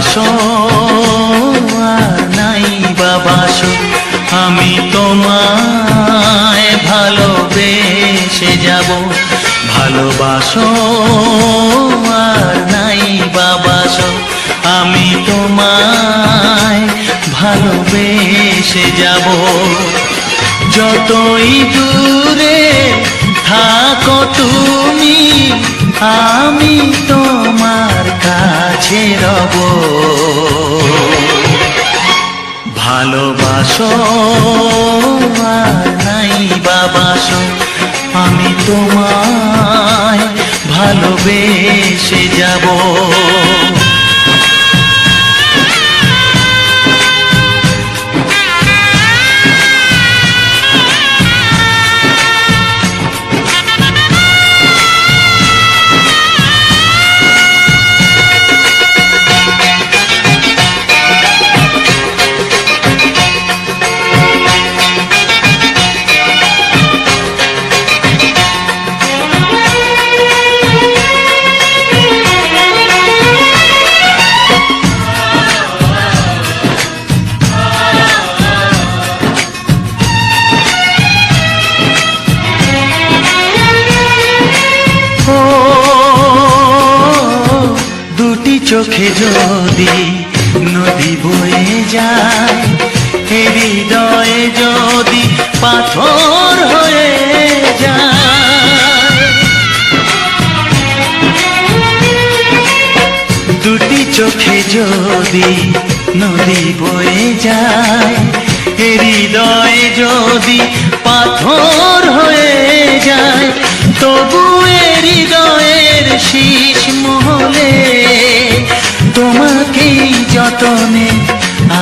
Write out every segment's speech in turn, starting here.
ভালোবাসো আর নাই বাবাসো, আমি তোমায় ভালোবেসে যাব। ভালোবাসো আর নাই বাবাসো, আমি তোমায় ভালোবেসে যাব। যতই দূরে থাকো তুমি, আমি তোমার কাছে রব। ভালোবাসো আর নাই বাবাসো, আমি তোমায় ভালোবেসে যাব। চোখে যদি নদী বয়ে যায়, হৃদয়ে যদি পাথর হয়ে যায়। দুটি চোখে যদি নদী বয়ে যায়, হৃদয়ে যদি পাথর হয়ে যায়, তবু হৃদয়ের শীষ মহলে তোমাকেই যতনে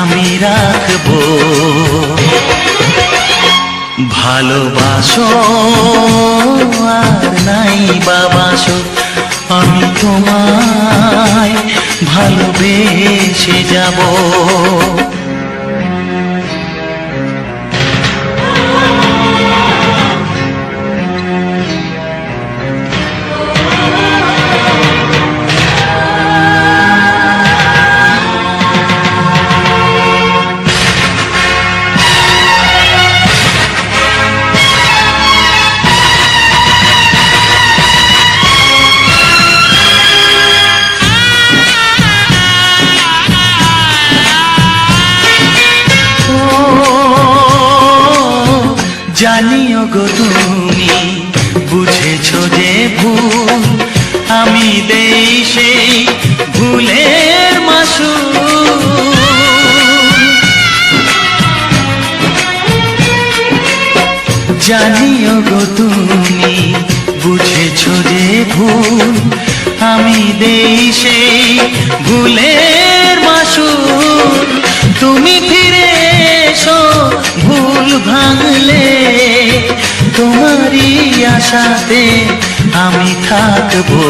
আমি রাখবো। ভালোবাসো আর নাই বাবাসো, আমি তোমায় ভালোবেসে যাব। জানিও গো তুমি বুঝেছো যে ভুল, আমি দেই সেই ভুলের মাসুল। জানিও গো তুমি বুঝেছো যে ভুল, আমি দেই সেই ভুলের মাসুল। তুমি ফিরে এসো ভুল ভাঙলে, তোমারই আশাতে আমি থাকবো।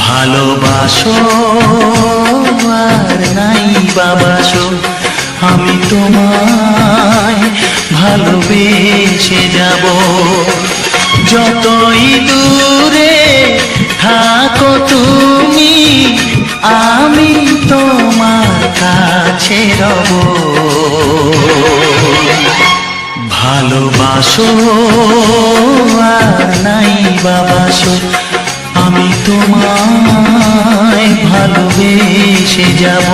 ভালোবাসো আর নাই বাবাসো, আমি তোমায় ভালোবেসে যাব। যতই দূরে থাকো তুমি, আমি তোমার কাছে রব। ভালোবাসো আর নাই বাবাসো, আমি তোমায় ভালোবেসে যাব।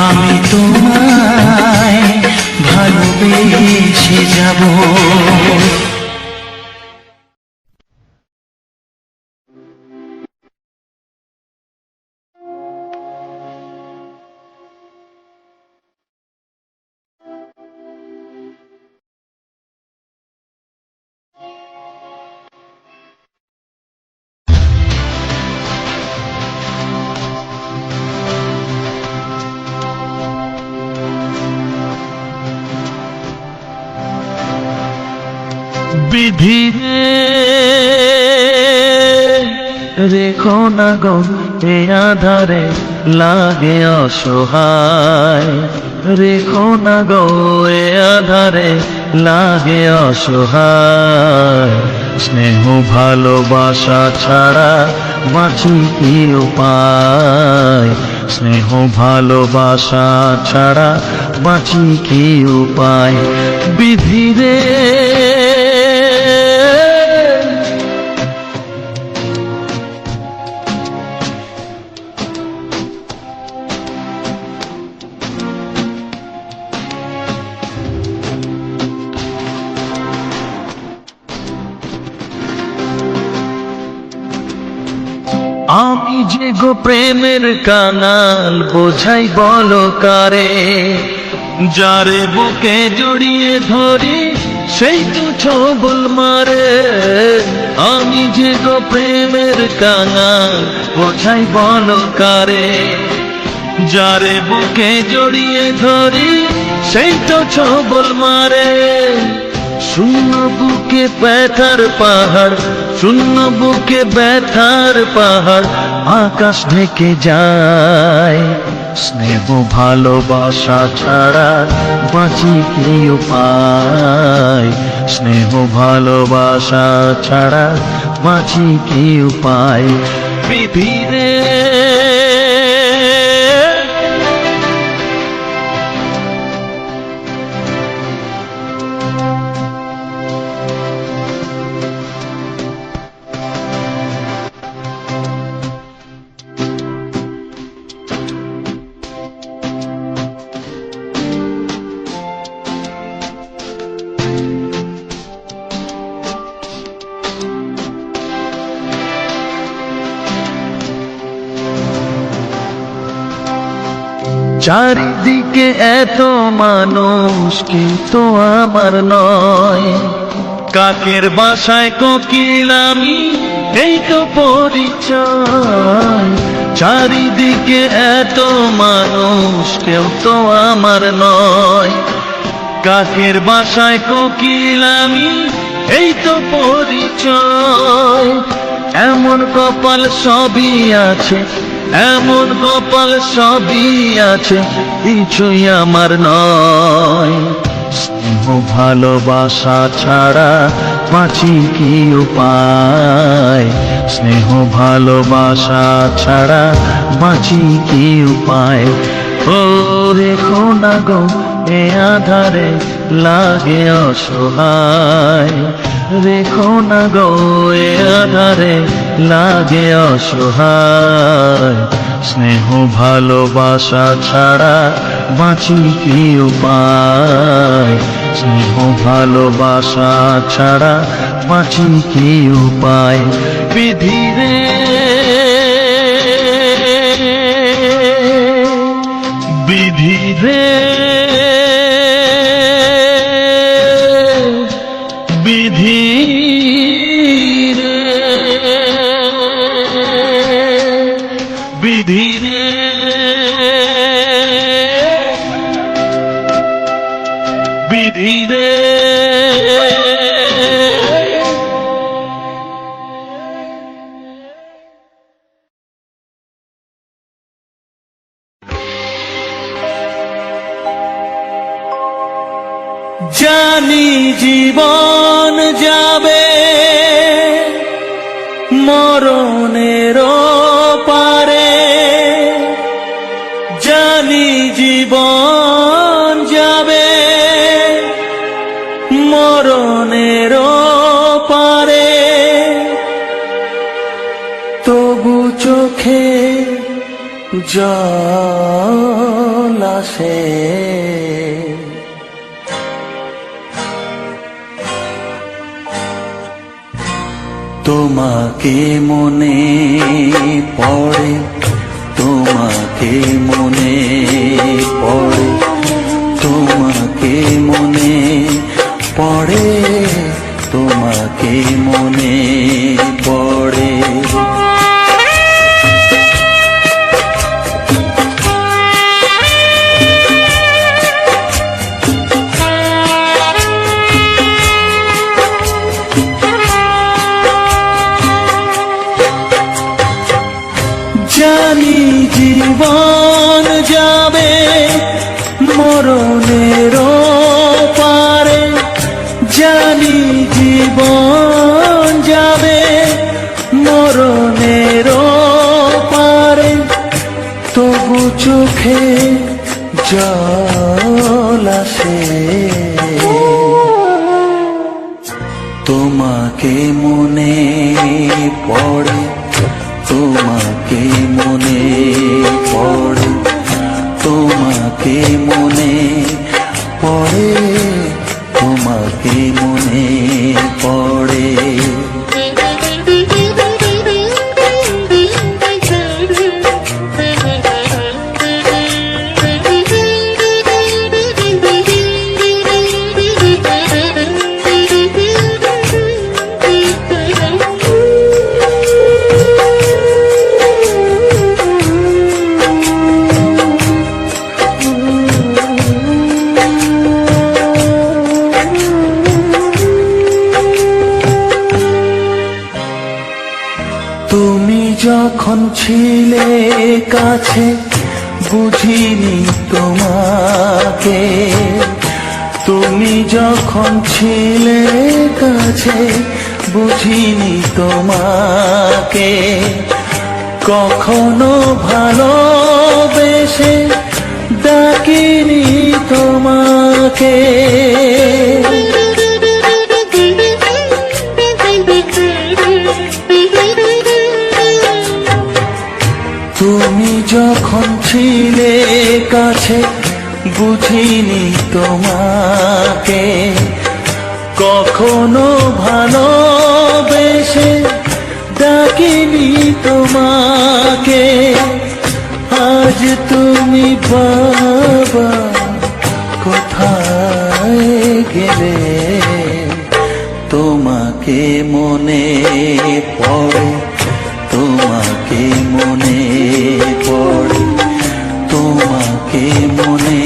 আমি তোমায় ভালোবেসে যাব। বিধি রেখো না গো এ আধারে লাগে অসহায়, রেখো না গো এ আধারে লাগে অসহায়। স্নেহ ভালোবাসা ছাড়া বাঁচি কি উপায়, স্নেহ ভালোবাসা ছাড়া বাঁচি কি উপায়। বিধি রে আমি যে গো প্রেমের কাঙাল, বোঝাই বলো কারে, যারে বুকে জড়িয়ে ধরি সেই তো ছবল মারে। আমি যে গো প্রেমের কাঙাল, বোঝাই বলো কারে, যারে বুকে জড়িয়ে ধরি সেই তো ছবল মারে। শূন্য বুকে ব্যথার পাহাড়, শূন্য বুকে ব্যথার পাহাড়, আকাশ ঢেকে যায়। স্নেহ ভালোবাসা ছাড়া বাঁচি কি উপায়, স্নেহ ভালোবাসা ছাড়া বাঁচি কি উপায়। বিধি রে চারিদিকে এত মানুষ কিন্তু আমার নয়, কাকের বাসায় কোকিল আমি এই তো পরিচয়। চারিদিকে এত মানুষ কেউ তো আমার নয়, কাকের বাসায় কোকিল আমি এই তো পরিচয়। এমন কপাল সবই আছে, এমন কপাল সবই আছে, কিছুই আমার নয়। স্নেহ ভালোবাসা ছাড়া বাঁচি কি উপায়, স্নেহ ভালোবাসা ছাড়া বাঁচি কি উপায়। ও রেখো না গো এ আধারে লাগে অসহায়, রেখো না গো এ আধারে লাগে অসহায়। স্নেহ ভালোবাসা ছাড়া বাঁচি কি উপায়, স্নেহ ভালোবাসা ছাড়া বাঁচি কি উপায়। বিধি রে বিধি রে বিধি রে বিধি রে বিধি রে। জানি জীবন যাবে মরণের পারে, জানি জীবন যাবে মরণের পারে, তবু চোখে জল আসে। তোমাকে মনে পড়ে, তোমাকে মনে পড়ে, তোমাকে মনে পড়ে, তোমাকে মনে পড়ে। জানি জীবন যাবে মরণের পারে, জানি জীবন যাবে চোখে জল আসে তোমাকে মনে পড়ে, তোমাকে মনে পড়ে, তোমাকে মনে পড়ে, তোমাকে মনে পড়ে। তুমি যখন ছিলে কাছে বুঝিনি তোমাকে, তুমি যখন ছিলে কাছে বুঝিনি তোমাকে, কখনো ভালোবেসে ডাকিনি তোমাকে। তুমি যখন ছিলে কাছে বুঝিনি তোমাকে, কখনো ভালোবেসে ডাকিনি তোমাকে। আজ তুমি বাবা কোথায় গেলে, তোমাকে মনে পড়ে, তোমাকে মনে পড়ে, তোমাকে মনে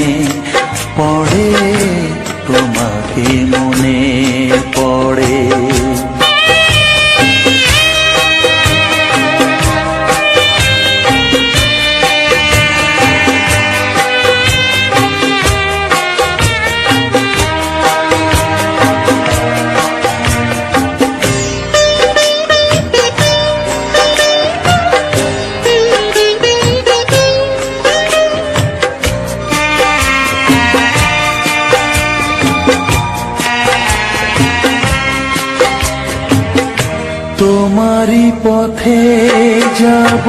পড়ে, তোমাকে মনে পড়ে। তোমারই পথে যাব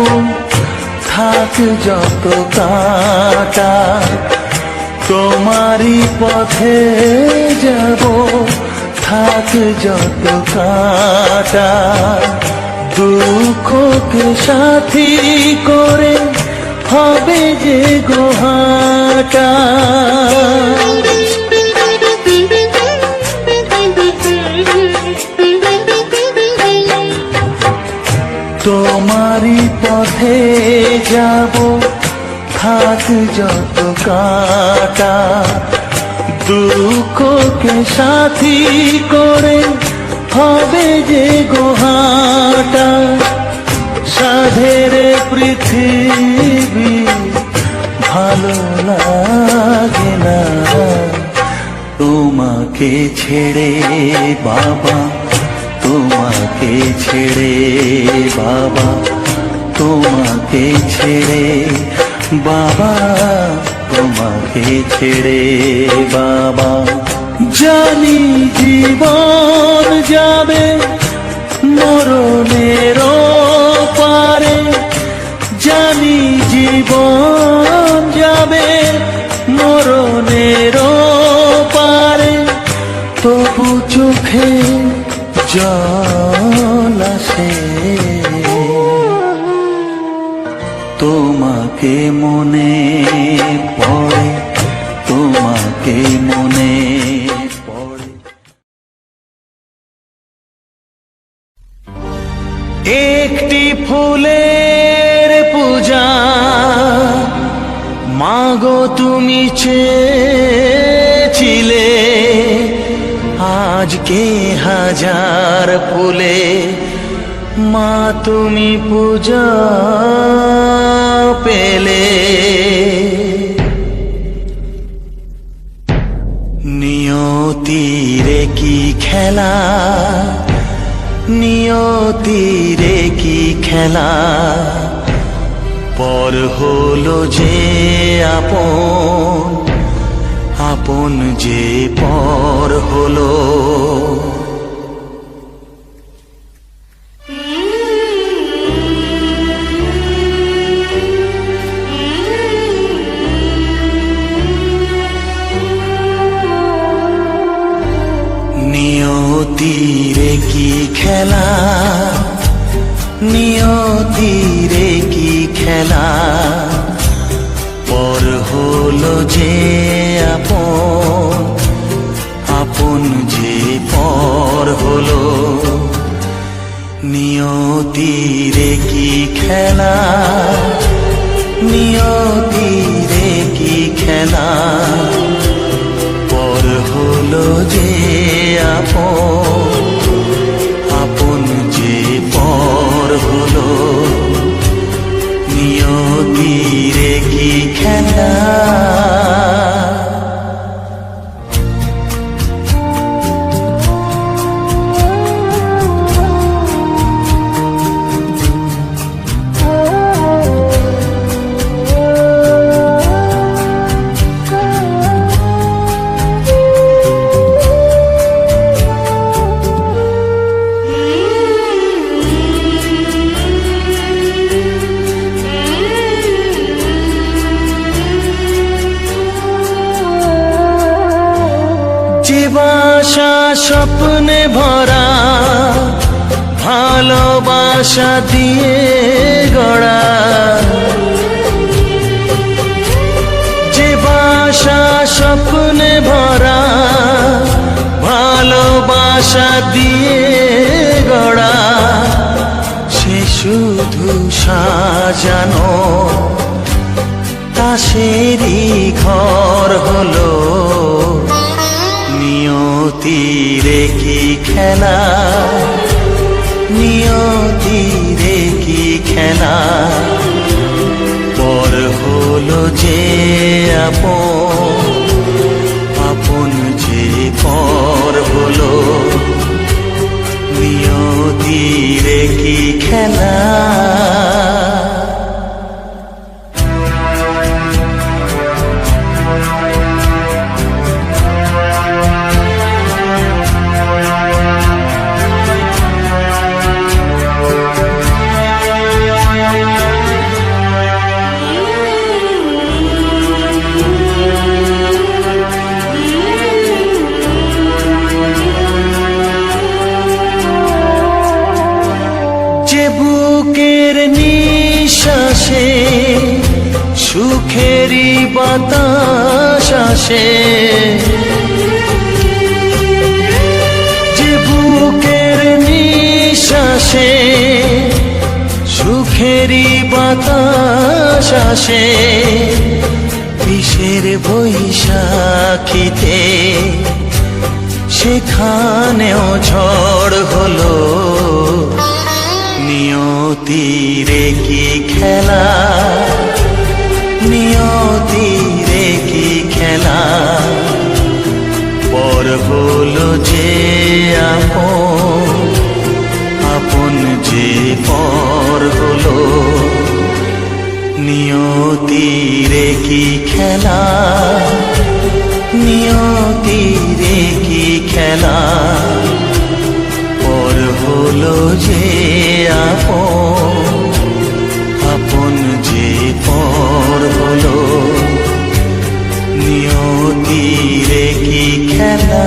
থাক যত কাঁটা, তোমারই পথে যাব থাক যত কাঁটা, দুঃখকে সাথী করে হবে যে গোহাটা। তোমারই পথে যাব থাক যত কাঁটা, দুঃখকে সাথী করে হবে যে গোহাটা। সাধের পৃথিবী ভালো লাগে না তোমাকে ছেড়ে বাবা, তোমাকে ছেড়ে বাবা, তোমাকে ছেড়ে বাবা, তোমাকে ছেড়ে বাবা। জানি জীবন যাবে মরণের পারে, জানি জীবন যাবে মরণের পারে, তবু চোখে জল আসে তোমাকে মনে পড়ে, তোমাকে মনে পড়ে। একটি ফুলের পূজা মাগো তুমি চেয়েছিলে, আজকে হাজার ফুলে মা তুমি পূজা পেলে। নিয়তিরে কি খেলা, নিয়তিরে কি খেলা, পর হয়ে হলো যে আপন, আপন যে পর হলো। নিয়তিরে কি খেলা, নিয়তিরে কি খেলা, পর হলো যে আপন, আপন যে পর হলো। নিয়তিরে কি খেলা, নিয়তিরে কি খেলা, পর হলো যে আপন, আপন যে পর হলো। নিয়তিরে কি খেলা। যে বাসা স্বপ্নে ভরা, ভালোবাসা দিয়ে গড়া, যে বাসা স্বপ্নে ভরা, ভালোবাসা দিয়ে গড়া, সে শুধু সাজানো তাসেরই ঘর হলো। নিয়তিরে কি খেলা, নিয়তিরে কি খেলা, পর হলো যে আপন, আপন যে পর হলো। নিয়তিরে কি খেলা। যে বুকের নিঃশ্বাসে সুখেরই বাতাস আসে, যে বুকের নিঃশ্বাসে সুখেরই বাতাস আসে, বিষের বৈশাখীতে সেখানেও ঝড় হলো। নিয়তিরে কি খেলা, নিয়তিরে কি খেলা, পর হলো যে আপন, আপন যে পর হলো। নিয়তিরে কি খেলা, নিয়তিরে কি খেলা, পর হলো যে আপন, আপন যে পর হলো। নিয়তিরে কি খেলা।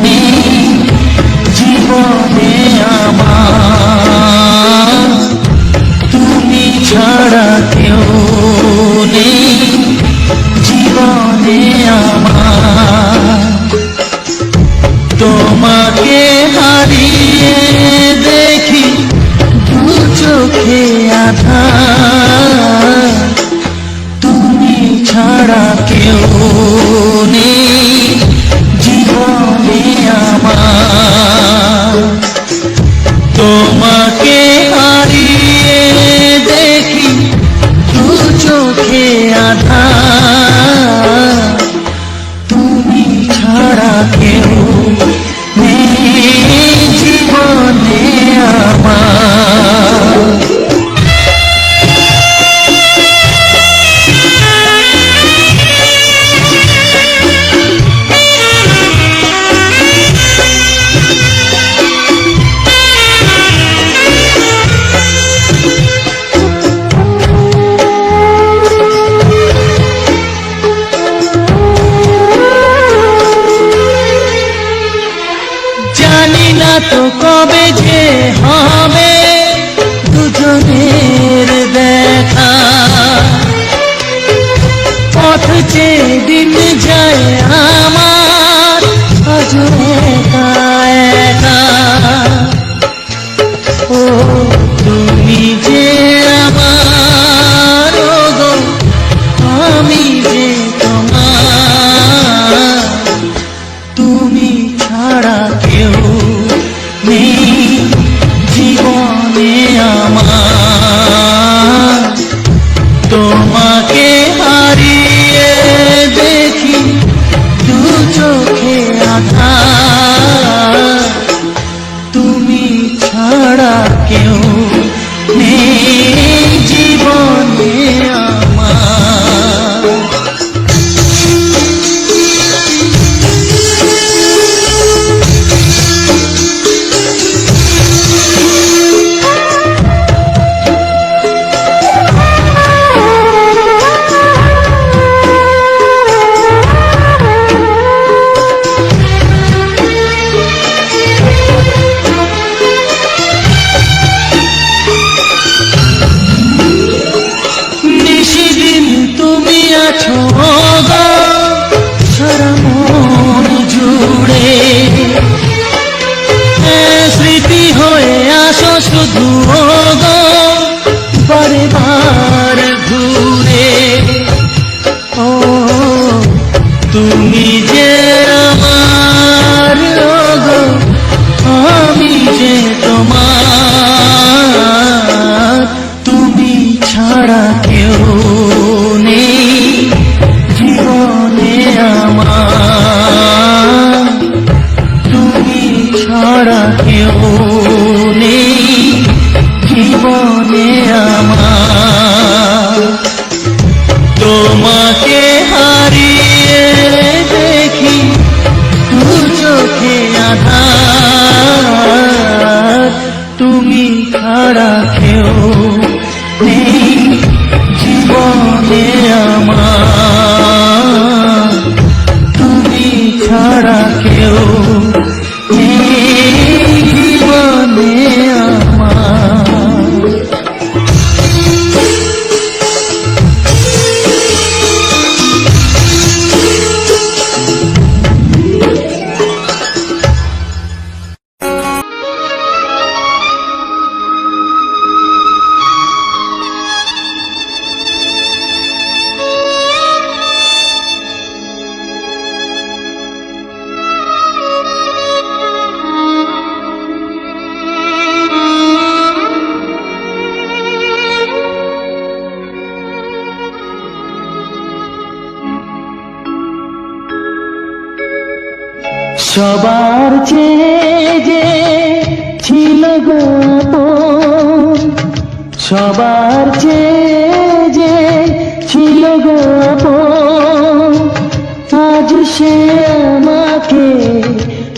নেই জীবনে আমার, তুমি ছাড়া কেউ নেই জীবনে আমার। তোমাকে হারিয়ে দেখি দু চোখে আঁধার, তুমি ছাড়া কেউ নেই জীবনে আমার। তোমাকে হারিয়ে দেখি দু চোখে আঁধার, তুমি ছাড়া কেউ নেই জীবনে আমার। জানি না তো কবে যে হবে দুজনের দেখা, পথ চেয়ে দিন যায় আমার আজও একা একা। ও তুমি যে আমার, ও গো আমি যে তোমার, তুমি ছাড়া কেউ নেই জীবনে আমার। তোমাকে হারিয়ে দেখি দু চোখে আঁধার, তুমি ছাড়া কেউ নেই জীবনে আমার। নিশিদিন তুমি আছো গো সারা মন জুড়ে, স্মৃতি হয়ে আসো শুধু গো বারে বার ঘুরে। ও তুমি যে আমার, ও গো আমি যে তোমার, তুমি ছাড়া কেউ নেই জীবনে আমার। তুমি ছাড়া কেউ নেই জীবনে আমার। তোমাকে হারিয়ে দেখি দু চোখে আঁধার, তুমি ছাড়া কেউ নেই জীবনে আমার। তুমি ছাড়া কেউ নেই জীবনে আমার। সবার চেয়ে যে ছিল গো আপন, সবার চেয়ে যে ছিল গো আপন, আজ সে আমাকে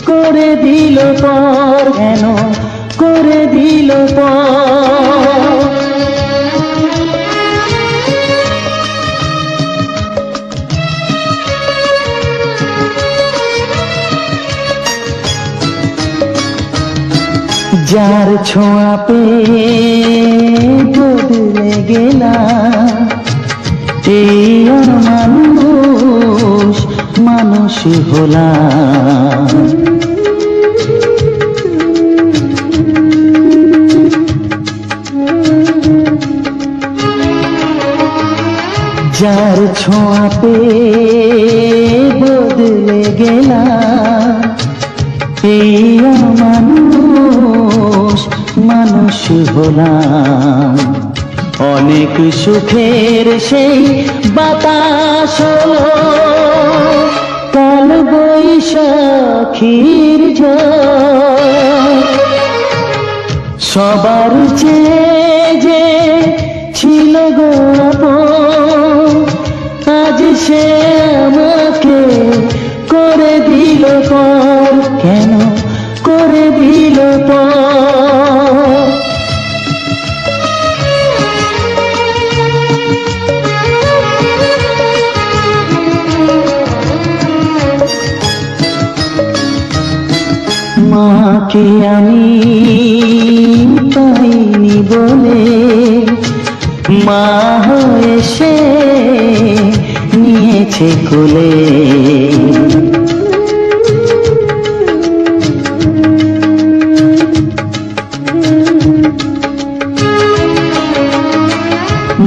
করে দিল পর, কেন করে দিল পর। যার ছোঁয়া পেয়ে বদলে গেলাম, এই আর মানুষ মানুষ হলাম। যার ছোঁয়া পেয়ে বদলে গেলাম, এই আর মানুষ মানুষ হলাম। অনেক সুখের সেই বাতাস হলো, কাল বৈশাখীর ঝড়। সবার চেয়ে যে ছিল গো আপন, আজ সে আমাকে করে দিল পর। কেন করে দিল পর? মাকে আমি পাইনি বলে, মা হয়ে সে নিয়েছে কোলে।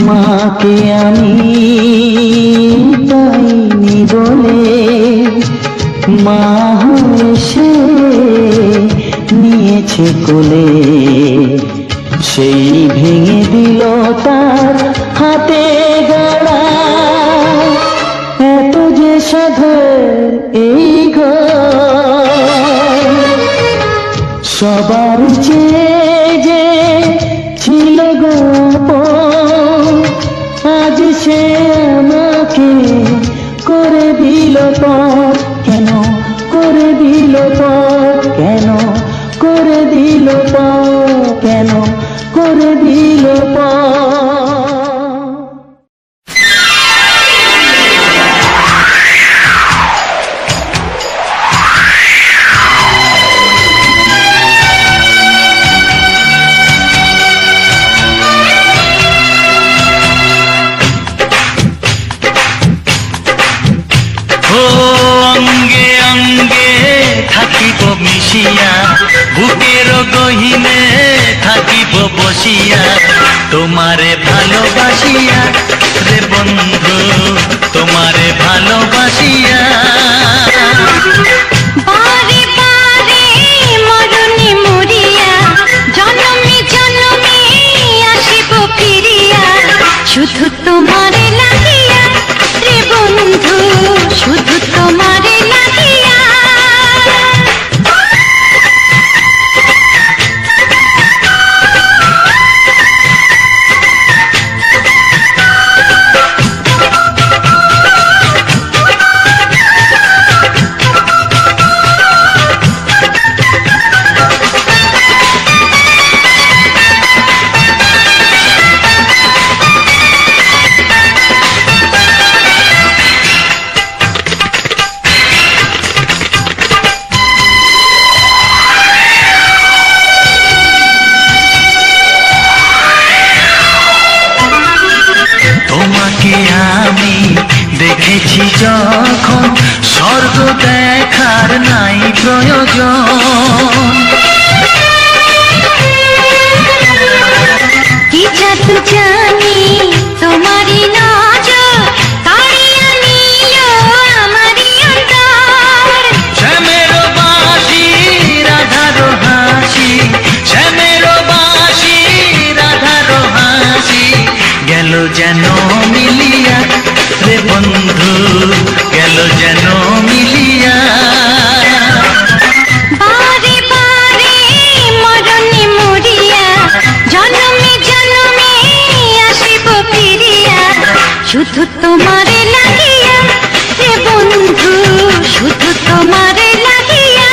মাকে আমি পাইনি বলে, মা হয়ে সে নিয়েছে কোলে। সেই ভেঙে দিল তার হাতে গড়া, এত যে সাধের এই ঘর। সবার চেয়ে যে ছিল গো আপন, আজ সে আমাকে করে দিল পর। কেন করে দিল পর? কেন করে দিল পর? কেন করে দিল পর? অঙ্গে অঙ্গে থাকিব মিশিয়া, বুকের গহিনে থাকিব বসিয়া, তোমারে ভালোবাসিয়া রে বন্ধু, তোমারে ভালোবাসিয়া। বারে বারে মরণে মরিয়া, জনমে জনমে আসিব ফিরিয়া, শুধু তোমারে লাগিয়া রে বন্ধু, শুধু তোমারে লাগিয়া। তোমাকে আমি দেখেছি যখন, স্বর্গ দেখার নাই প্রয়োজন। কি জাদু জানি তোমারই নজর, কাড়িয়া নিও আমারই অন্তর। শ্যামের বাঁশি রাধার হাসি, শ্যামের বাঁশি রাধার হাসি, গেল যেন মিলিয়া রে বন্ধু, গেল যেন মিলিয়া। বারে বারে মরণে মরিয়া, জনমে জনমে আসিব ফিরিয়া, শুধু তোমারে লাগিয়া রে বন্ধু, শুধু তোমারে লাগিয়া।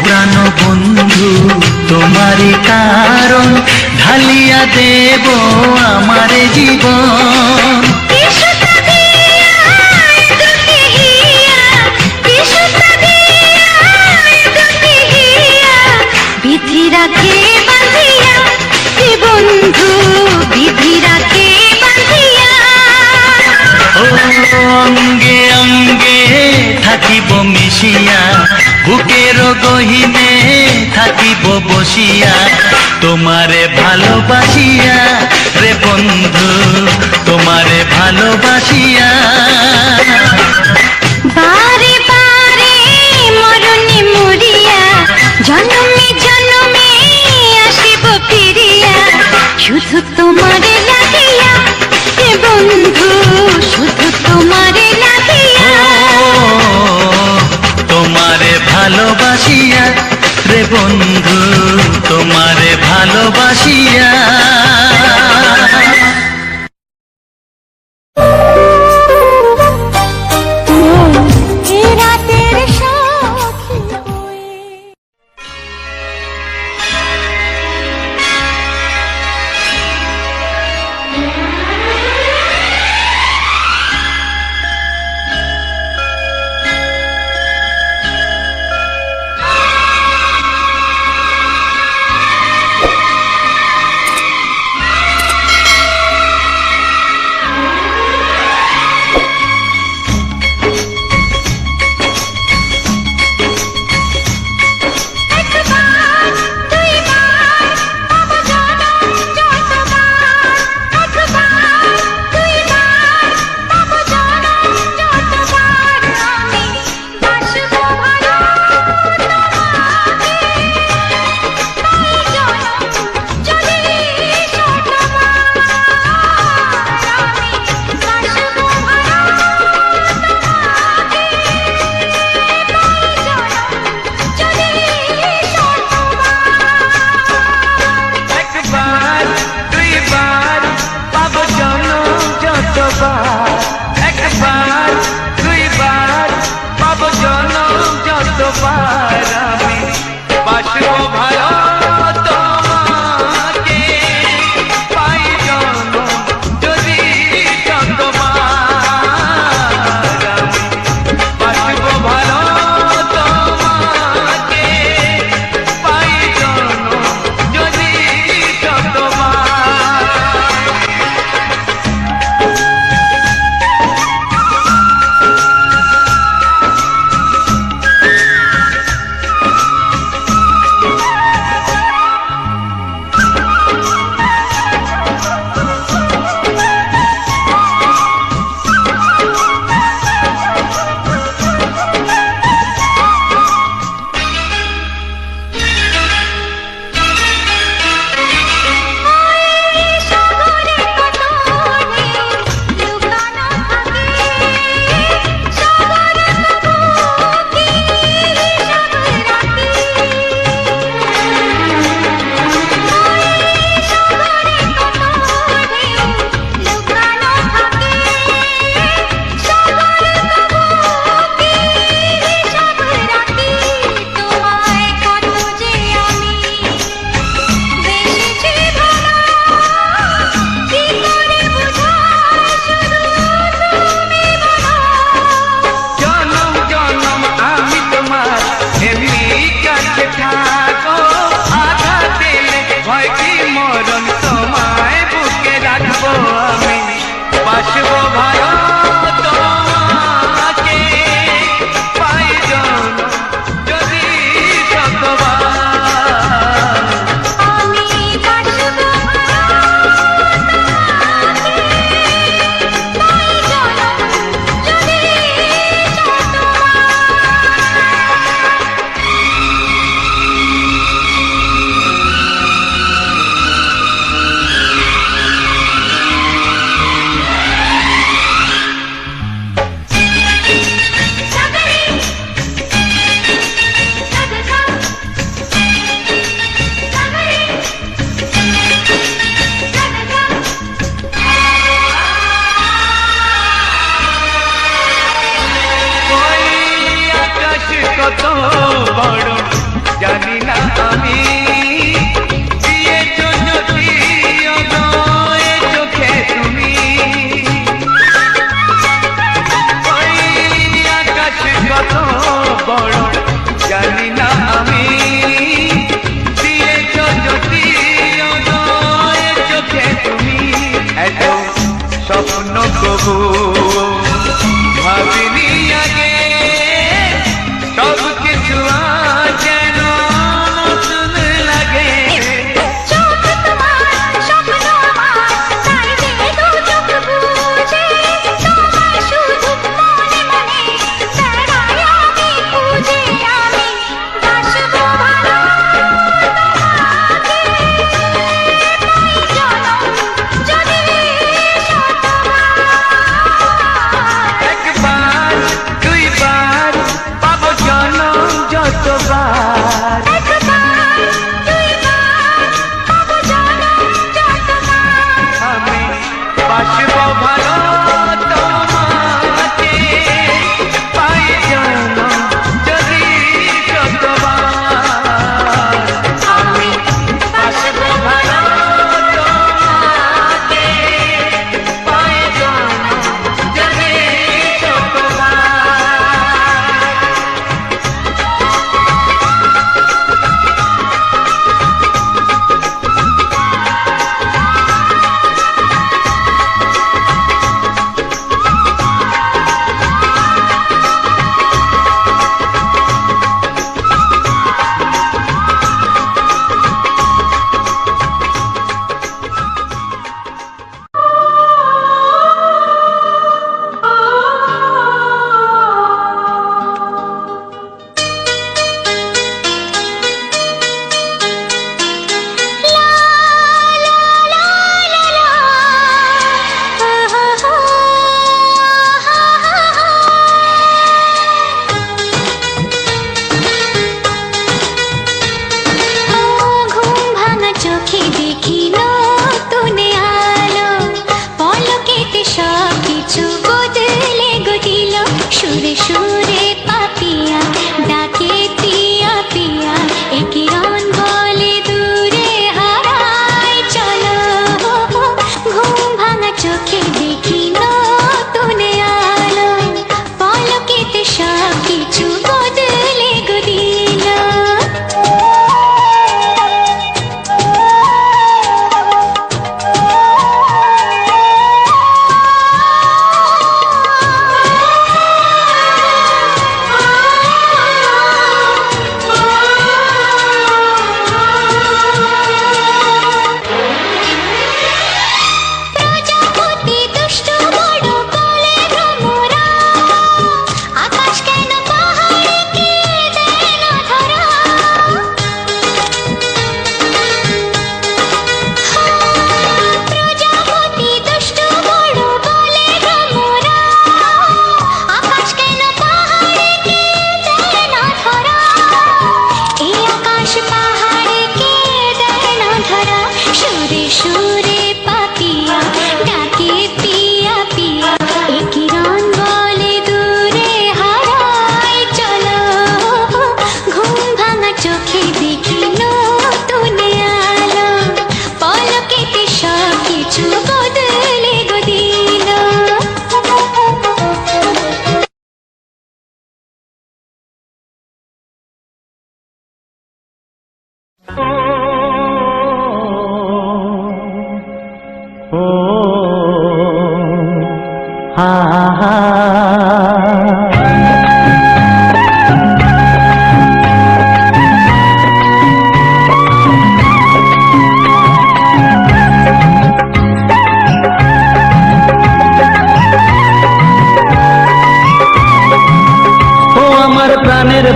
প্রাণ বন্ধু তোমারই কারণ ঢালিয়া দেব আমার জীবন। বিধি রাখে বাঁধিয়া হে বন্ধু, বিধি রাখে বাঁধিয়া। ও অঙ্গে অঙ্গে থাকিব মিশিয়া, বুকের গহিনে থাকিব বসিয়া, তোমারে ভালোবাসিয়া রে বন্ধু, তোমারে ভালোবাসিয়া। বারে বারে মরণে মরিয়া, জন্মে জন্মে আসিব ফিরিয়া, শুধু তোমারে লাগিয়া হে বন্ধু, শুধু তোমারে লাগিয়া। তোমারে ভালোবাসিয়া রে বন্ধু, তোমারে ভালোবাসিয়া। এ রাতের সাথী হয়ে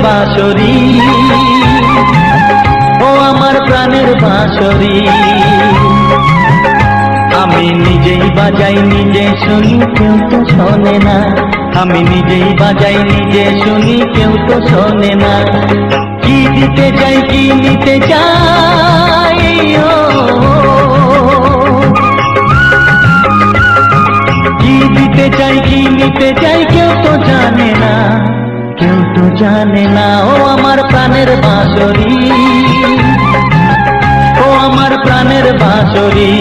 বাঁশরি, ও আমার প্রাণের বাঁশরি। আমি নিজেই বাজাই নিজে শুনি, কেউ তো শোনে না। আমি নিজেই বাজাই নিজে শুনি, কেউ তো শোনে না। কি দিতে চাই কি নিতে চাই, কি দিতে চাই কি নিতে চাই, কেউ তো জানে না, কেউ তো জানে না। ও আমার প্রাণের বাঁশরি, ও আমার প্রাণের বাঁশরি।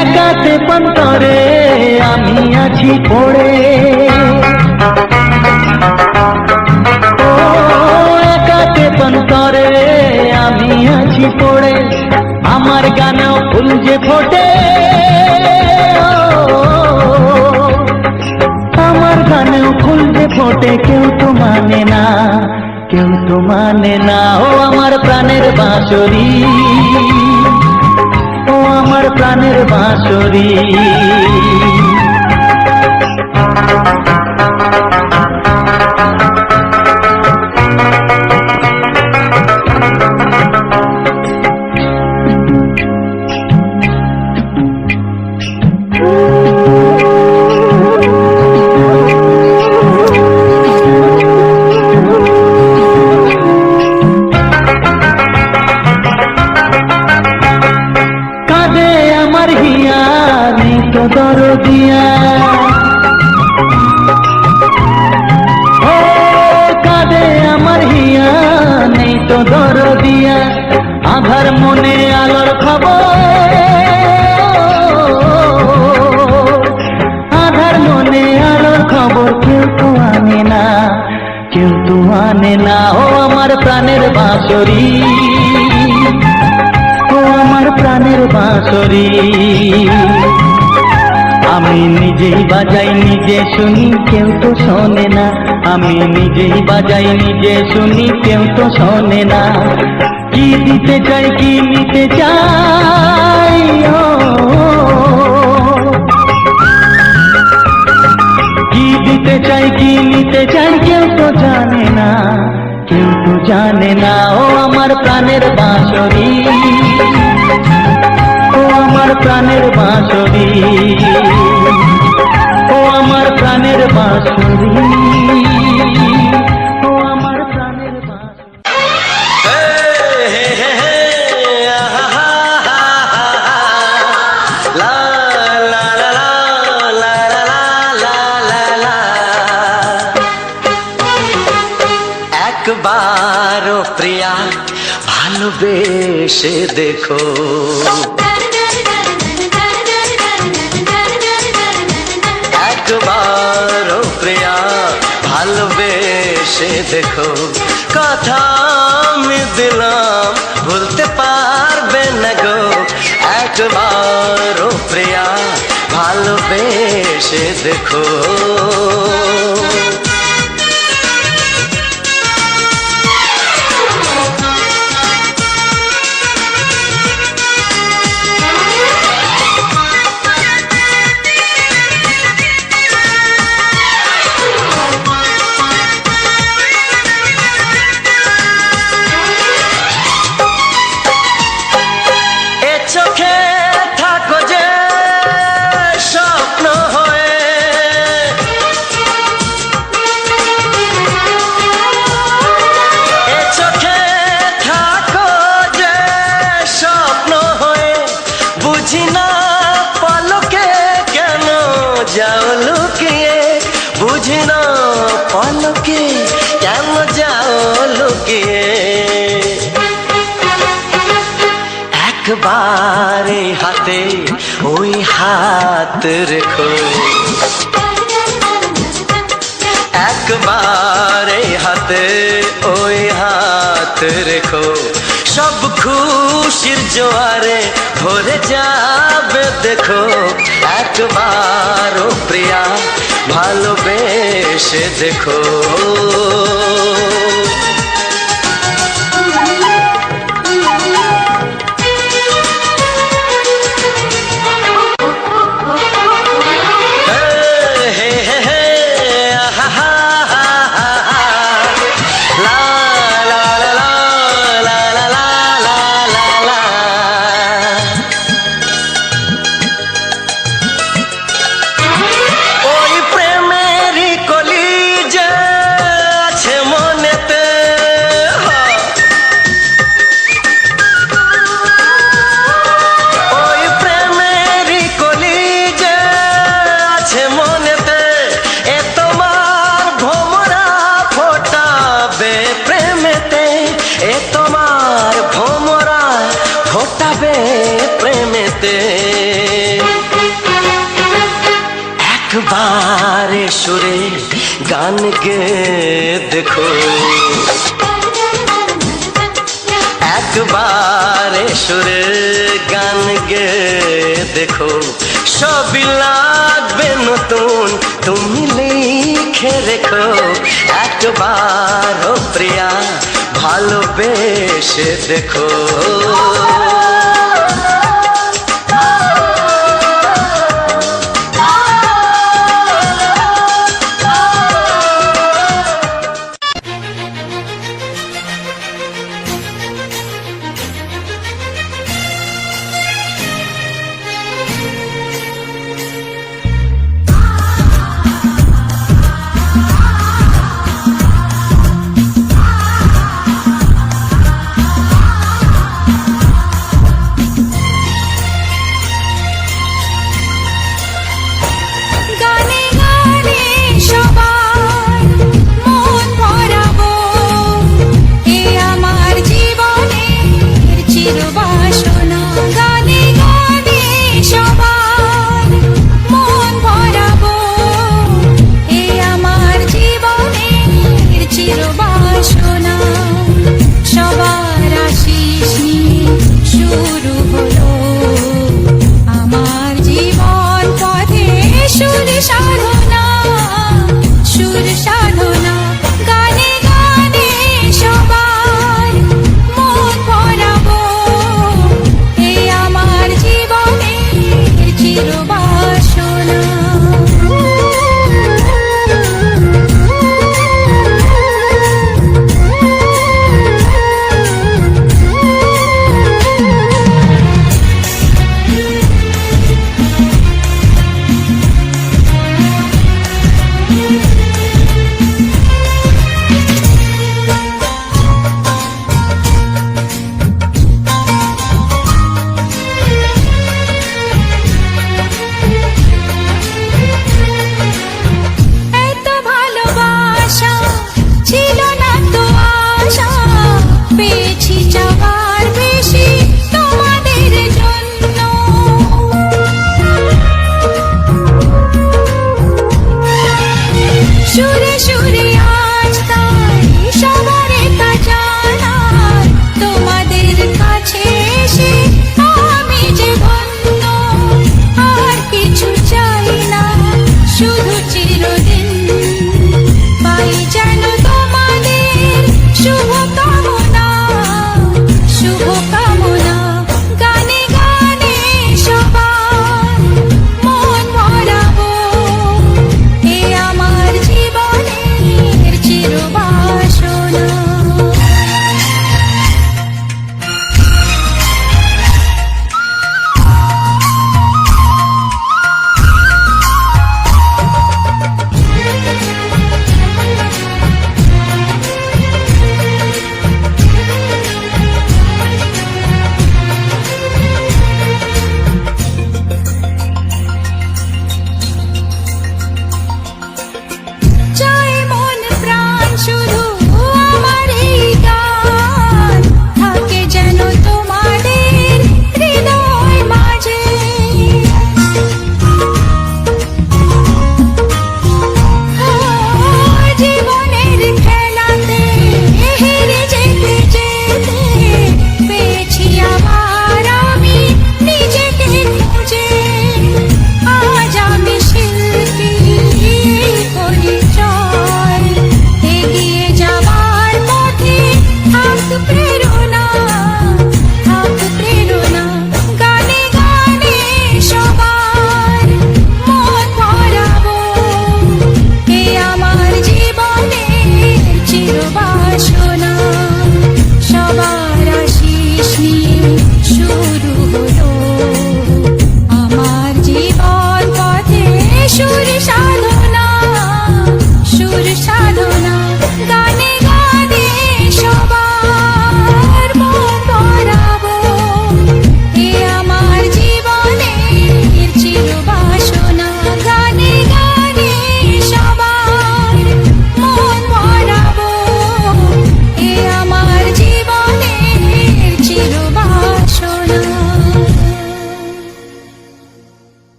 একাতে পন্তরে আমি আছি পড়ে, ও একাতে পন্তরে আমি আছি পড়ে। আমার গানেও ফুল যে ফোটে, আমার গানেও ফুল যে ফোটে, কেউ তো মানে না, কেউ তো মানে না। ও আমার প্রাণের বাঁশরি, ও আমার প্রাণের বাঁশরি। কাঁদে আমার হিয়া, নেই তো দরদিয়া, ও কাঁদে আমার হিয়া, নেই তো দরদিয়া। আধার মনে আলোর খবর, আধার মনে আলোর খবর, কেউ তো আনে না, কেউ তো আনে না। ও আমার প্রাণের বাঁশরি, ও আমার প্রাণের বাঁশরি। আমি নিজেই বাজাই নিজে শুনি, কেউ তো শোনে না। আমি নিজেই বাজাই নিজে শুনি, কেউ তো শোনে না। কি দিতে চাই কি নিতে চাই, ও কি দিতে চাই কি নিতে চাই, কেউ তো জানে না, কেউ তো জানে না। ও আমার প্রাণের বাঁশরি, ও আমার প্রাণের বাঁশরি, ও আমার প্রাণের বাঁশরি, ও আমার প্রাণের বাঁশরি। একবারও প্রিয়া ভালোবেসে দেখো, একবারও প্রিয়া ভালোবেসে দেখো। কথা আমি দিলাম ভুলতে পারবে না গো। একবারও প্রিয়া ভালোবেসে দেখো। পলকে কেন যাও লুকিয়ে, একবার এই হাতে ওই হাত রেখো, একবার এই হাতে ওই হাত রেখো। সব খুশির জোয়ারে ভরে যাবে দেখো একবার ও প্রিয়া ভালোবেসে দেখো প্রেমেতে একবার সুরে গান গে দেখো একবার সুরে গান গে দেখো সবই লাগবে নতুন তুমি লিখে রেখো একবার ও প্রিয়া ভালোবেসে দেখো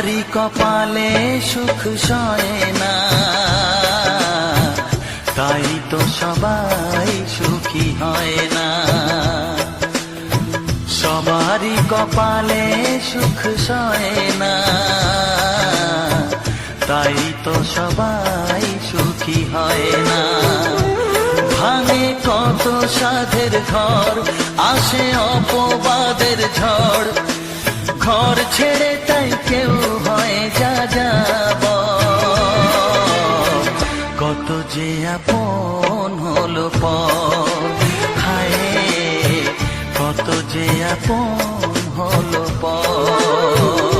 সবারই কপালে সুখ সয় না, তাই তো সবাই সুখী হয় না। সবারই কপালে সুখ সয় না, তাই তো সবাই সুখী হয় না। ভাঙে কত সাধের ঘর, আসে অপবাদের ঝড়, ঘর ছেড়ে তাই কেউ হয় যা যাব। কত যে আপন হলো পর, হায় কত যে আপন হলো পর।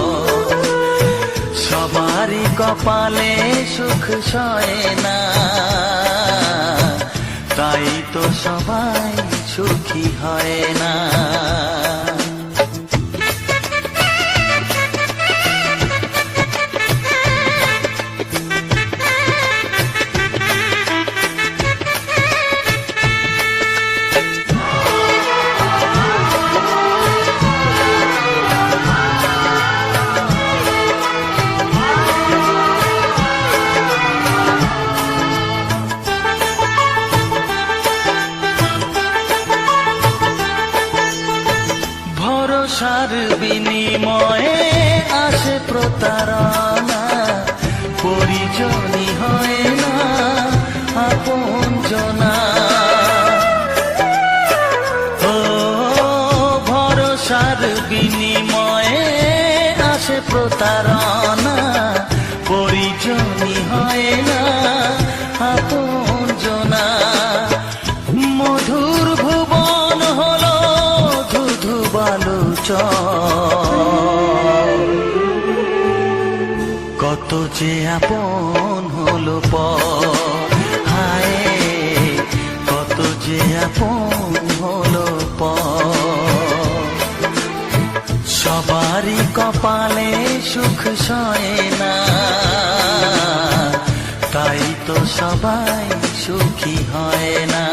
সবারই কপালে সুখ সয় না, তাই তো সবাই সুখী হয় না। ভরসার বিনিময়ে আসে প্রতারণা, পরিজনই হয় না আপনজনা। ও ভরসার বিনিময়ে আসে প্রতারণা, পরিজনই হয় না আপনজনা। মধুর ভুবন হলো ধুধু বালুচর, কত যে আপন হলো পর, হায় কত যে আপন হলো পর। সবারই কপালে সুখ সয় না, তাই তো সবাই সুখী হয় না।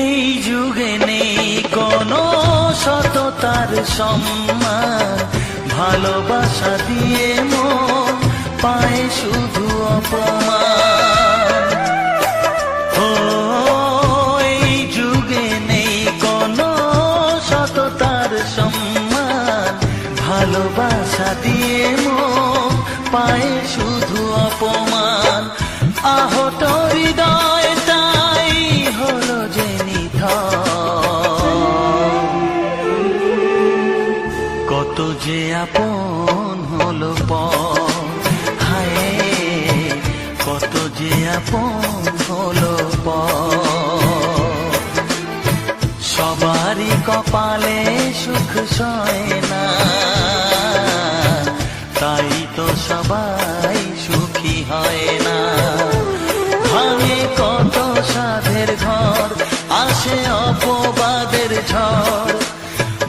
এই যুগে নেই কোনো সততার সম্মান, ভালোবাসা দিয়ে মন পায় শুধু অপমান। ও এই যুগে নেই কোনো সততার সম্মান, ভালোবাসা দিয়ে মন পায় শুধু অপমান। আহত হৃদয় তাই হলো যে কত যে আপন হলো পর, হায় কত যে আপন হলো পর। সবারই কপালে সুখ সয় না, তাই তো সবাই সুখী হয় না। ভাঙে কত সাধের ঘর, আসে অপবাদের ঝড়,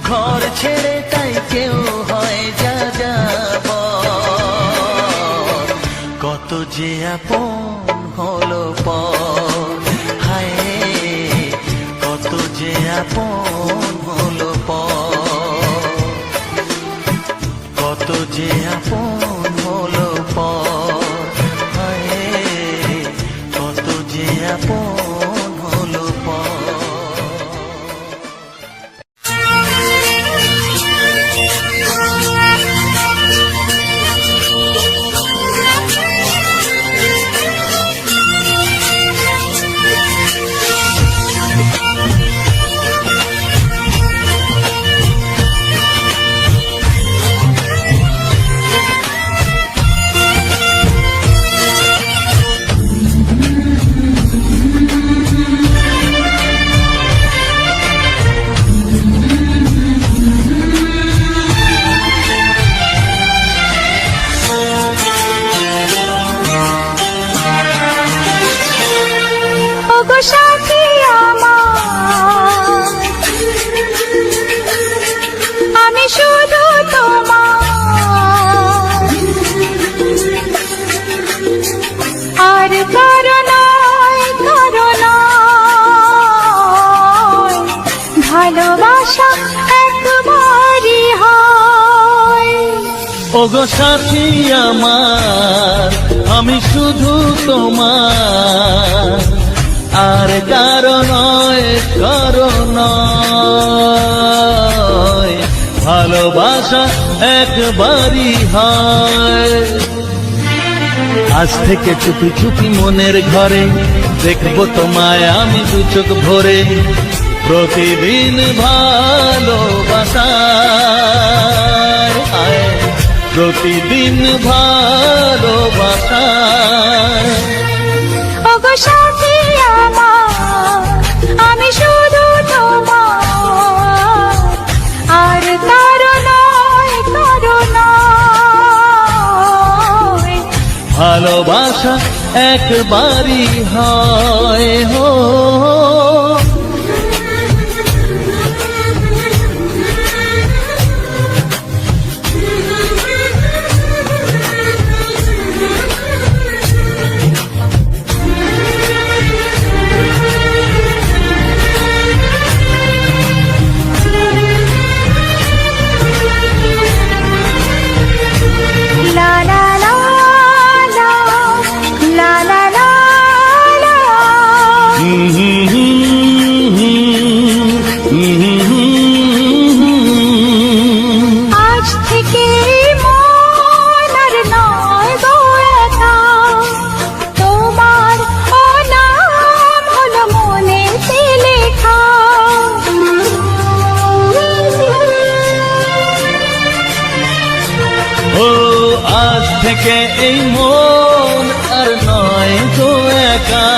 ঘর ছেড়ে তাই কেউ হয় যা যাব। কত যে আপন হলো পর, হায় কত যে আপন হলো পর। কত যে আপন হলো পর, হায় কত যে আপন হলো পর। কারণায় ভালোবাসা একবারই হয়। ওগো সাথী আমার, আমি শুধু তোমার, আর কারণ ভালোবাসা একবারই হয়। আজ থেকে চুপি চুপি মনের ঘরে দেখবো তোমায় আমি দু চোখ ভরে, প্রতিদিন ভালোবাসায়, প্রতিদিন ভালোবাসায়। ওগো সাথী আমার, আমি শুধু তোমার, আর কারণায় ভালোবাসা একবারই হয় হো। লা লা লা লা, লা লা লা লা। আজ থেকে মন আর নয় গো একা, তোমার ও নাম হলো মনেতে লেখা। ও আজ থেকে এই মন আর নয় গো একা,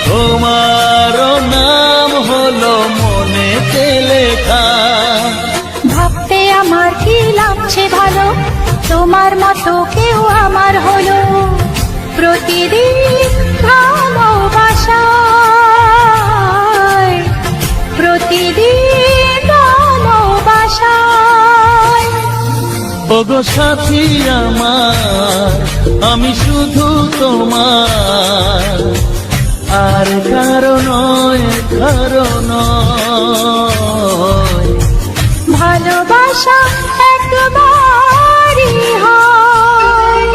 তোমার নাম হলো মনেতে লেখা। ভাবতে আমার কি লাগছে ভালো, তোমার মতো কেউ আমার হলো। প্রতিদিন ভালোবাসায়, প্রতিদিন ভালোবাসায়। ওগো সাথী আমার, আমি শুধু তোমার, আর কারণ ভালোবাসা একবারই হয়।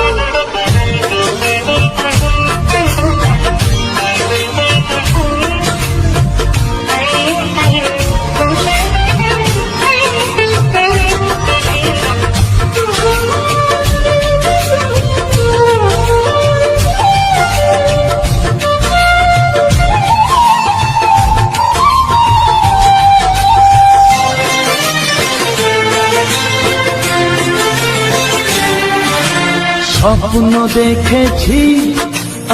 স্বপ্ন দেখেছি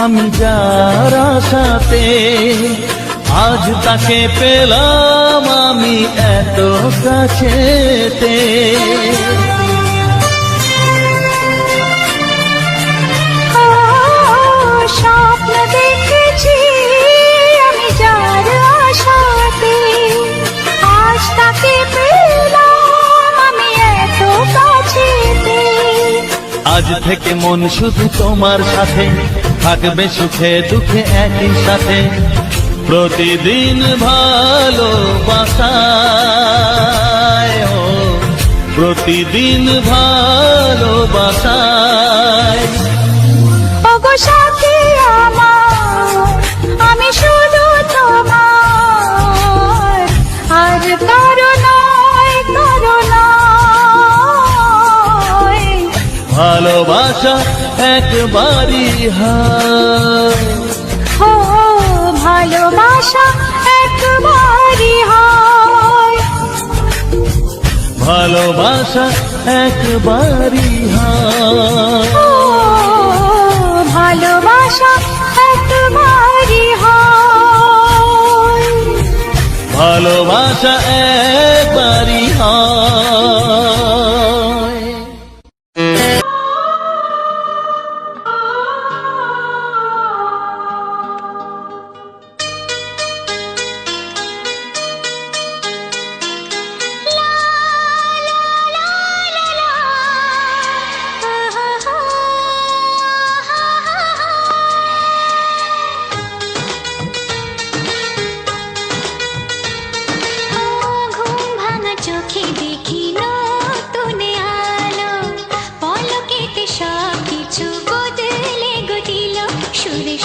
আমি যার আশাতে, আজ তাকে পেলাম আমি এত কাছেতে। স্বপ্ন দেখেছি আমি যার আশাতে, আজ তাকে পেলাম আমি এত কাছেতে। আজ থেকে মন শুধু তোমার সাথে, থাকবে সুখে দুঃখে একই সাথে, প্রতিদিন ভালোবাসায়, প্রতিদিন ভালোবাসায়। ওগো সাথী আমার, আমি শুধু তোমার, আর কারণায় ভালোবাসা একবারই হয়। ও ভালোবাসা একবারই হয়। ভালোবাসা একবারই হয়। ও ভালোবাসা একবারই হয়। ভালোবাসা একবারই হয়।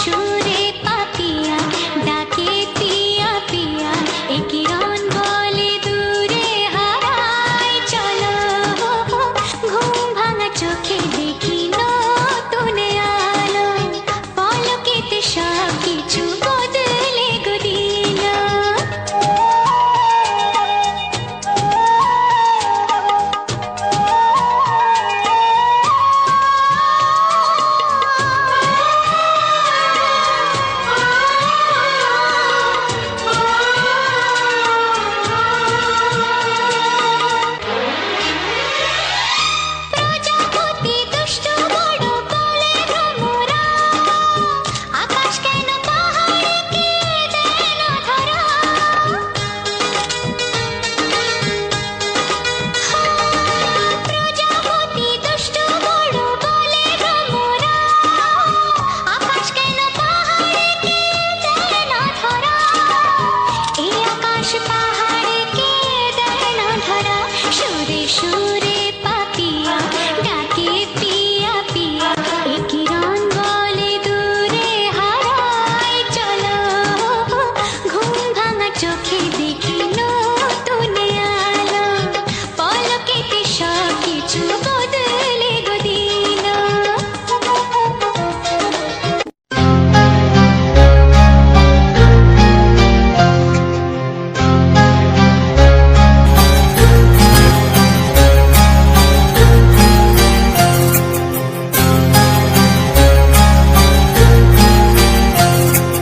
সুরে পাপিয়া ডাকে পিয়া পিয়া এ কিরণ বলে দূরে হারায় চলো ঘুম ভাঙা চোখে দেখি নতুন আলো পলকেতে সব কিছু বদলে গো দিল প্রজাপতি দুষ্ট বড় বলে ভ্রমরা আকাশ কেন পাহাড়কে দেয় না ধরা প্রজাপতি দুষ্ট বড় বলে ভ্রমরা আকাশ কেন পাহাড়কে দেয় না ধরা এই আকাশ পাহাড়কে দেয় না ধরা সুরে সুরে পাপিয়া ডাকে পিয়া পিয়া এ কিরণ বলে দূরে হারায় চলো ঘুম ভাঙা চোখে দেখি নতুন আলো পলকেতে সব কিছু বদলে গো দিল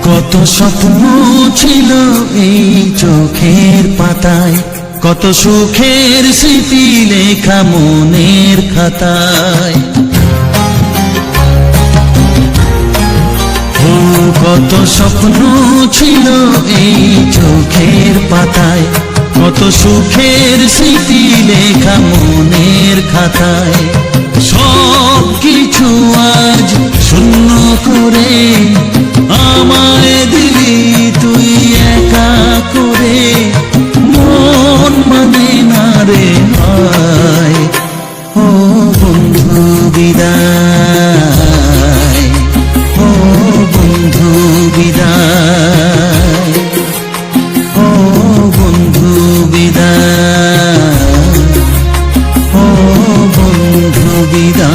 কত স্বপ্ন ছিল এই চোখের পাতায়, কত সুখের স্মৃতি লেখা মনের খাতায়। ও কত স্বপ্ন ছিল এই চোখের পাতায়, কত সুখের স্মৃতি লেখা মনের খাতায়। সব কিছু আজ শূন্য করে আমায় দিলি তুই একা করে, মন মানে না রে হায়। ও বন্ধু বিদায়, ও বন্ধু বিদায়, ও বন্ধু বিদায়, ও বন্ধু বিদায়।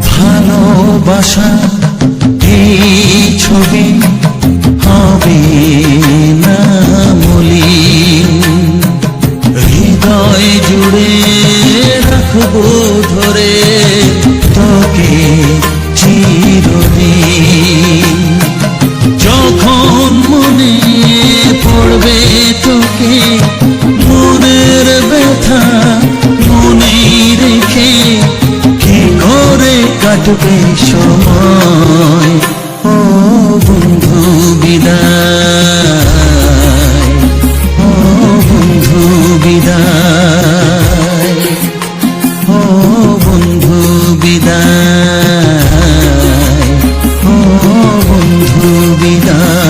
ভালোবাসা এই ছবি হবে না মলিন, হৃদয় জুড়ে রাখবো ধরে তোকে চিরদিন। যখন মনে পড়বে তোকে মনের ব্যথা মনেই রেখে কি করে কাটবে সময়। ও বন্ধু বিদায়, ও বন্ধু বিদায়, ও বন্ধু বিদায়, ও বন্ধু বিদায়।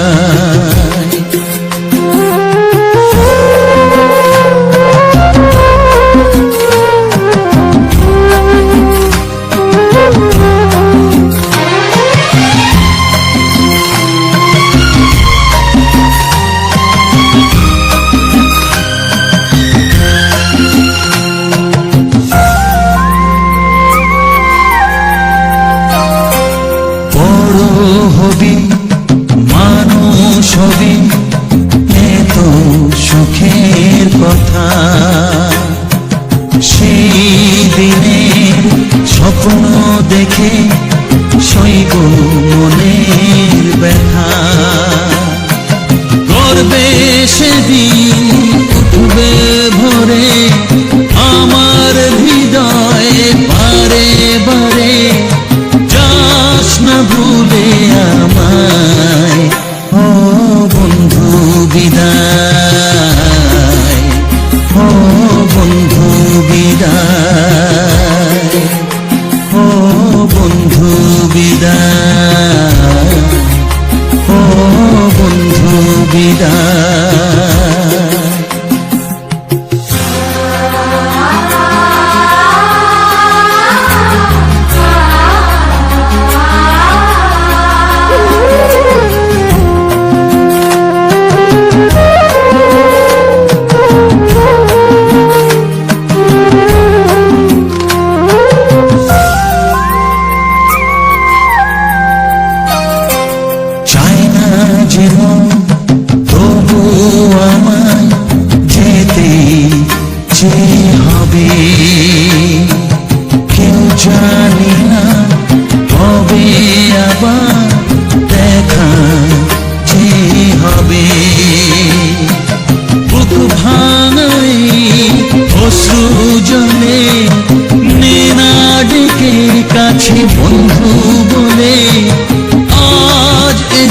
হবি মানুষ হবি এত সুখের কথা, সেই দিনের স্বপ্ন দেখে সইব মনের ব্যথা। করবে সেদিন উঠবে ভরে আমার হৃদয়ে বারে বারে, যাস না ভুলে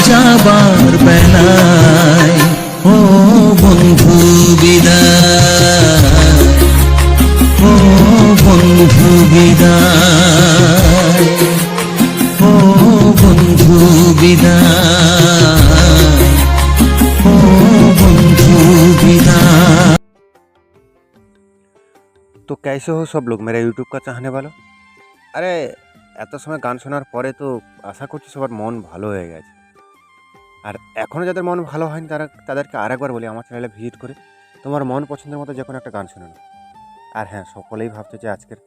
যাবার বেলায়। ও বন্ধু বিদায়, ও বন্ধু বিদায়, ও বন্ধু বিদায়, ও বন্ধু বিদায়। तो कैसे हो सब लोग मेरा यूट्यूब का चाहने वालों। আরে এত সময় গান শোনার পরে তো আশা করছি সবার মন ভালো হয়ে গেছে। আর এখনও যাদের মন ভালো হয়নি তাদেরকে আরেকবার বলি, আমার চ্যানেলে ভিজিট করে তোমার মন পছন্দের মতো যে কোনো একটা গান শুনে নাও। আর হ্যাঁ, সকলেই ভাবছে যে আজকের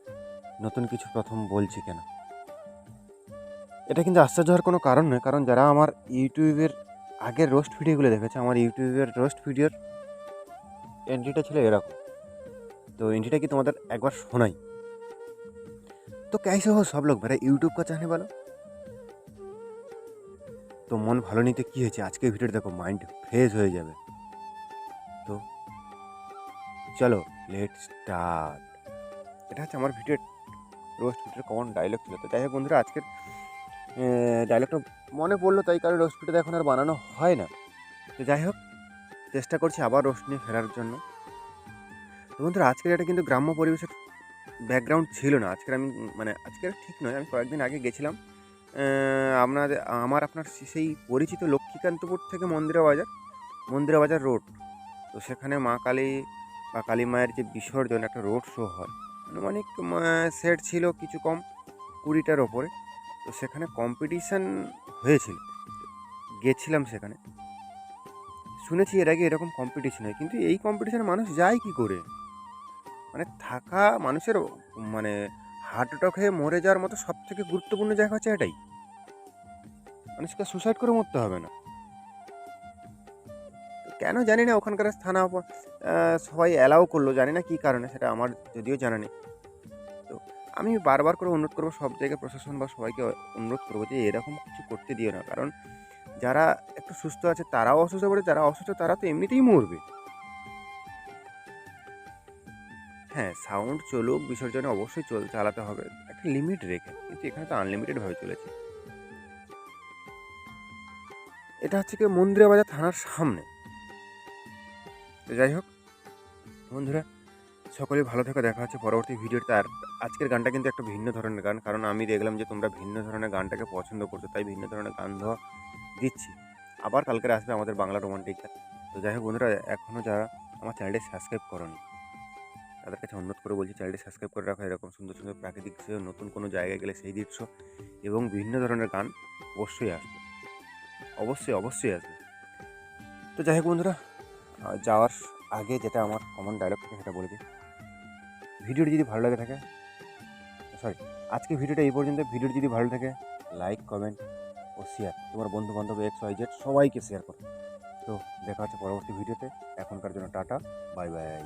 নতুন কিছু প্রথম বলছি কেন। এটা কিন্তু আশ্চর্য হওয়ার কোনো কারণ নয়, কারণ যারা আমার ইউটিউবের আগের রোস্ট ভিডিওগুলো দেখেছে, আমার ইউটিউবের রোস্ট ভিডিওর এন্ট্রিটা ছিল এরকম। तो एंट्रीটা কি তোমাদের একবার শোনাই। तो कैसे हो सब लोग मेरा यूट्यूब का चाहने वालों। তো মন ভালো নিতে কী হয়েছে, আজকে ভিডিওটা দেখো, মাইন্ড ফ্রেশ হয়ে যাবে। তো চলো লেট স্টার্ট। এটা হচ্ছে আমার ভিডিওর রোস্ট ভিডিওর কমন ডায়লগ ছিল। তো যাই হোক বন্ধুরা, আজকের ডায়লগটা মনে পড়লো, তাই কারণে রোস্ট ভিডিওটা এখন আর বানানো হয় না। তো যাই হোক, চেষ্টা করছি আবার রোস্ট নিয়ে ফেরার জন্য। তো বন্ধুরা, আজকের এটা কিন্তু গ্রাম্য পরিবেশের ব্যাকগ্রাউন্ড ছিল না। আজকের ঠিক নয়, আমি কয়েকদিন আগে গেছিলাম আপনার সেই পরিচিত লক্ষ্মীকান্তপুর থেকে মন্দিরা বাজার রোড। তো সেখানে মা কালী বা কালী মায়ের যে বিসর্জন, একটা রোড শো হয়, আনুমানিক সেট ছিল কিছু কম 20টার ওপরে। তো সেখানে কম্পিটিশান হয়েছিল, গেছিলাম সেখানে। শুনেছি এর আগে এরকম কম্পিটিশন হয়, কিন্তু এই কম্পিটিশানে মানুষ যায় কী করে? থাকা মানুষের হার্ট অ্যাটাক হয়ে মরে যাওয়ার মতো সব থেকে গুরুত্বপূর্ণ জায়গা হচ্ছে এটাই। মানুষকে সুসাইড করে মরতে হবে না। তো কেন জানি না, ওখানকার থানা সবাই অ্যালাউ করলো, জানি না কী কারণে, সেটা আমার যদিও জানা নেই। তো আমি বারবার করে অনুরোধ করবো সব জায়গায় প্রশাসন বা সবাইকে অনুরোধ করবো যে এরকম কিছু করতে দিও না। কারণ যারা একটু সুস্থ আছে তারাও অসুস্থ পড়ে, যারা অসুস্থ তারা তো এমনিতেই মরবে। হ্যাঁ, সাউন্ড চলুক, বিসর্জনে অবশ্যই চালাতে হবে একটা লিমিট রেখে, কিন্তু এখানে তো আনলিমিটেডভাবে চলেছে। এটা হচ্ছে কি মন্দিরা বাজার থানার সামনে। তো যাই হোক বন্ধুরা, সকলেই ভালো থেকে দেখা হচ্ছে পরবর্তী ভিডিওতে। আর আজকের গানটা কিন্তু একটা ভিন্ন ধরনের গান, কারণ আমি দেখলাম যে তোমরা ভিন্ন ধরনের গানটাকে পছন্দ করছো, তাই ভিন্ন ধরনের গান দিচ্ছি। আবার কালকের আসবে আমাদের বাংলা রোমান্টিক গান। তো যাই হোক বন্ধুরা, এখনও যারা আমার চ্যানেলটি সাবস্ক্রাইব করোনি তাদের কাছে অনুরোধ করে বলছি, চ্যানেলটি সাবস্ক্রাইব করে রাখো। এরকম সুন্দর সুন্দর প্রাকৃতিক দৃশ্য, নতুন কোনো জায়গায় গেলে সেই দৃশ্য এবং বিভিন্ন ধরনের গান অবশ্যই আসবে, অবশ্যই আসবে। তো যাই হোক বন্ধুরা, যাওয়ার আগে যেটা আমার কমন ডায়লগ থাকে সেটা বলে দিই। ভিডিওটি যদি ভালো লাগে থাকে, আজকে ভিডিওটা এই পর্যন্ত। ভিডিওটি যদি ভালো থাকে, লাইক, কমেন্ট ও শেয়ার, তোমার বন্ধুবান্ধব XYZ সবাইকে শেয়ার করো। তো দেখা হচ্ছে পরবর্তী ভিডিওতে। এখনকার জন্য টাটা, বাই বাই।